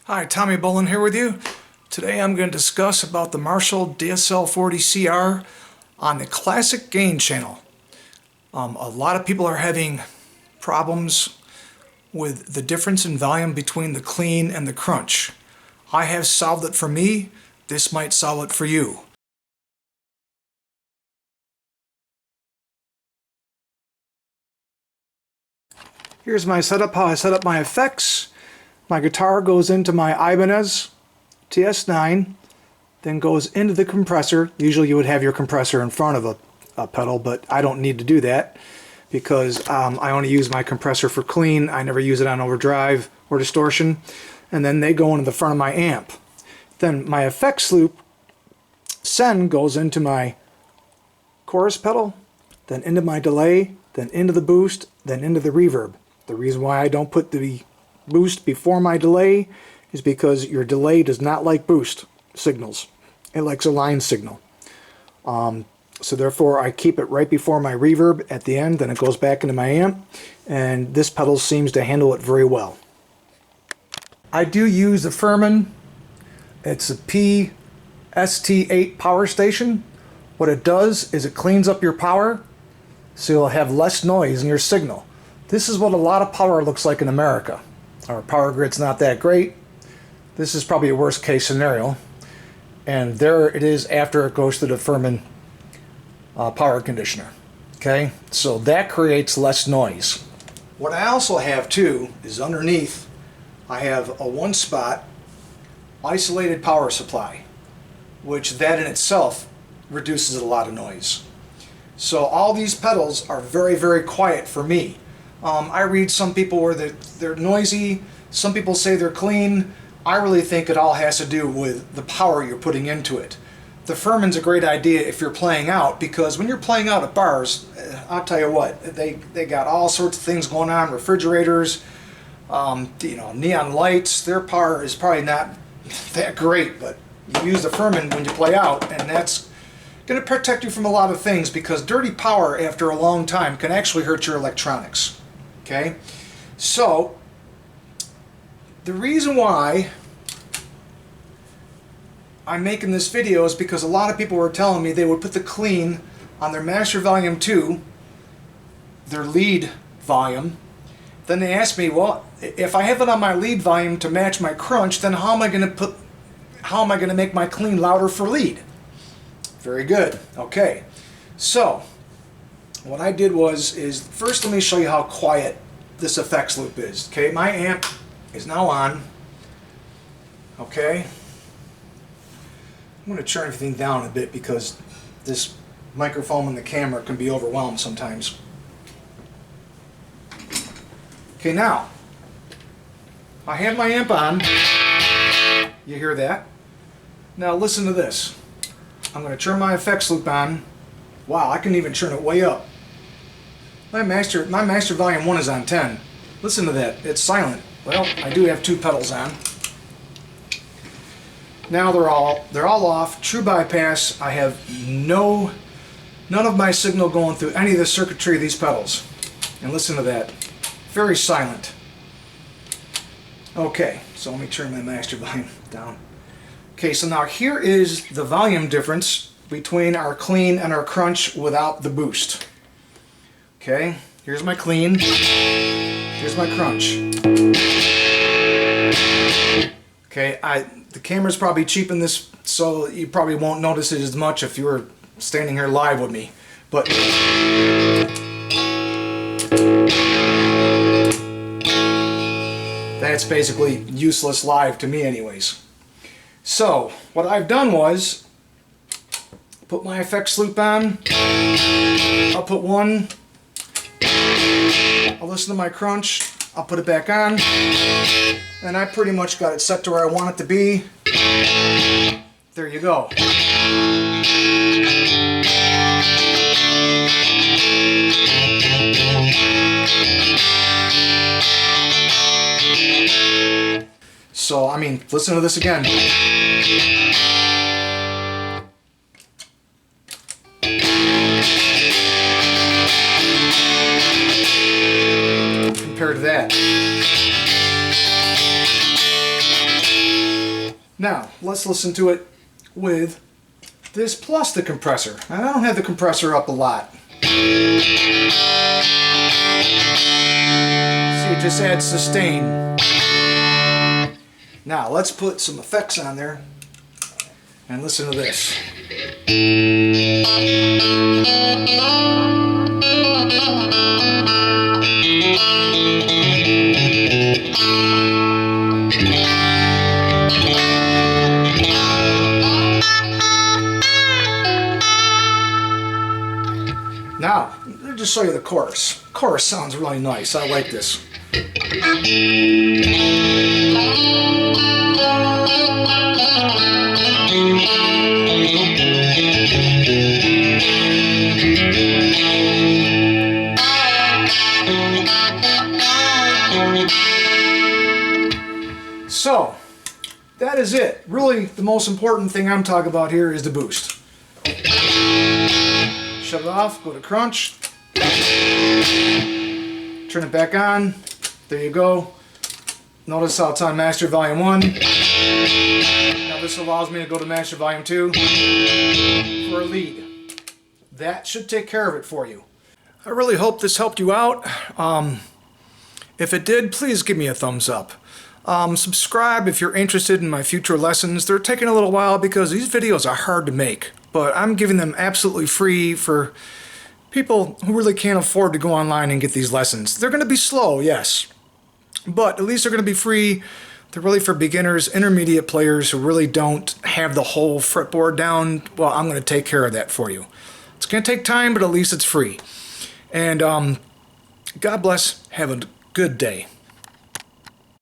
Hi, Tommy Bowlin here with you. Today I'm going to discuss about the Marshall DSL40CR on the classic gain channel. A lot of people are having problems with the difference in volume between the clean and the crunch. I have solved it for me. This might solve it for you. Here's my setup, how I set up my effects. My guitar goes into my Ibanez TS9, then goes into the compressor. Usually you would have your compressor in front of a pedal, but I don't need to do that because I only use my compressor for clean. I never use it on overdrive or distortion. And then they go into the front of my amp. Then my effects loop, send, goes into my chorus pedal, then into my delay, then into the boost, then into the reverb. The reason why I don't put the boost before my delay is because your delay does not like boost signals. It likes a line signal. So therefore I keep it right before my reverb at the end, then it goes back into my amp, and this pedal seems to handle it very well. I do use the Furman. It's a PST8 power station. What it does is it cleans up your power so you'll have less noise in your signal. This is what a lot of power looks like in America. Our power grid's not that great. This is probably a worst case scenario. And there it is after it goes to the Furman power conditioner. Okay, so that creates less noise. What I also have too is underneath I have a one spot isolated power supply, which that in itself reduces a lot of noise. So all these pedals are very, very quiet for me. I read some people where they're noisy, some people say they're clean. I really think it all has to do with the power you're putting into it. The Furman's a great idea if you're playing out, because when you're playing out at bars, I'll tell you what, they got all sorts of things going on, refrigerators, neon lights. Their power is probably not that great, but you use the Furman when you play out, and that's going to protect you from a lot of things, because dirty power after a long time can actually hurt your electronics. Okay, so the reason why I'm making this video is because a lot of people were telling me they would put the clean on their master volume 2, their lead volume. Then they asked me, well, if I have it on my lead volume to match my crunch, then how am I going to make my clean louder for lead? Very good. Okay, so what I did is first let me show you how quiet this effects loop is. Okay, my amp is now on. Okay, I'm going to turn everything down a bit because this microphone and the camera can be overwhelmed sometimes. Okay, now I have my amp on. You hear that? Now listen to this. I'm going to turn my effects loop on. Wow, I can even turn it way up. My master volume 1 is on 10. Listen to that. It's silent. Well, I do have 2 pedals on. Now they're all off. True bypass. I have none of my signal going through any of the circuitry of these pedals. And listen to that. Very silent. Okay, so let me turn my master volume down. Okay, so now here is the volume difference between our clean and our crunch without the boost. Okay, here's my clean, here's my crunch. Okay, the camera's probably cheap in this, so you probably won't notice it as much if you were standing here live with me. But that's basically useless live to me anyways. So what I've done was put my effects loop on. I'll put 1. I'll listen to my crunch. I'll put it back on. And I pretty much got it set to where I want it to be. There you go. So, I mean, listen to this again. Compared to that. Now, let's listen to it with this plus the compressor. I don't have the compressor up a lot. See, it just adds sustain. Now, let's put some effects on there and listen to this. Now, let me just show you the chorus. Chorus sounds really nice. I like this. So, that is it. Really, the most important thing I'm talking about here is the boost. Shut it off, go to crunch, turn it back on, there you go. Notice how it's on master volume 1. Now this allows me to go to master volume 2 for a lead. That should take care of it for you. I really hope this helped you out. If it did, please give me a thumbs up. Subscribe if you're interested in my future lessons. They're taking a little while because these videos are hard to make, but I'm giving them absolutely free for people who really can't afford to go online and get these lessons. They're going to be slow, yes, but at least they're going to be free. They're really for beginners, intermediate players who really don't have the whole fretboard down. Well, I'm going to take care of that for you. It's going to take time, but at least it's free. And God bless. Have a good day.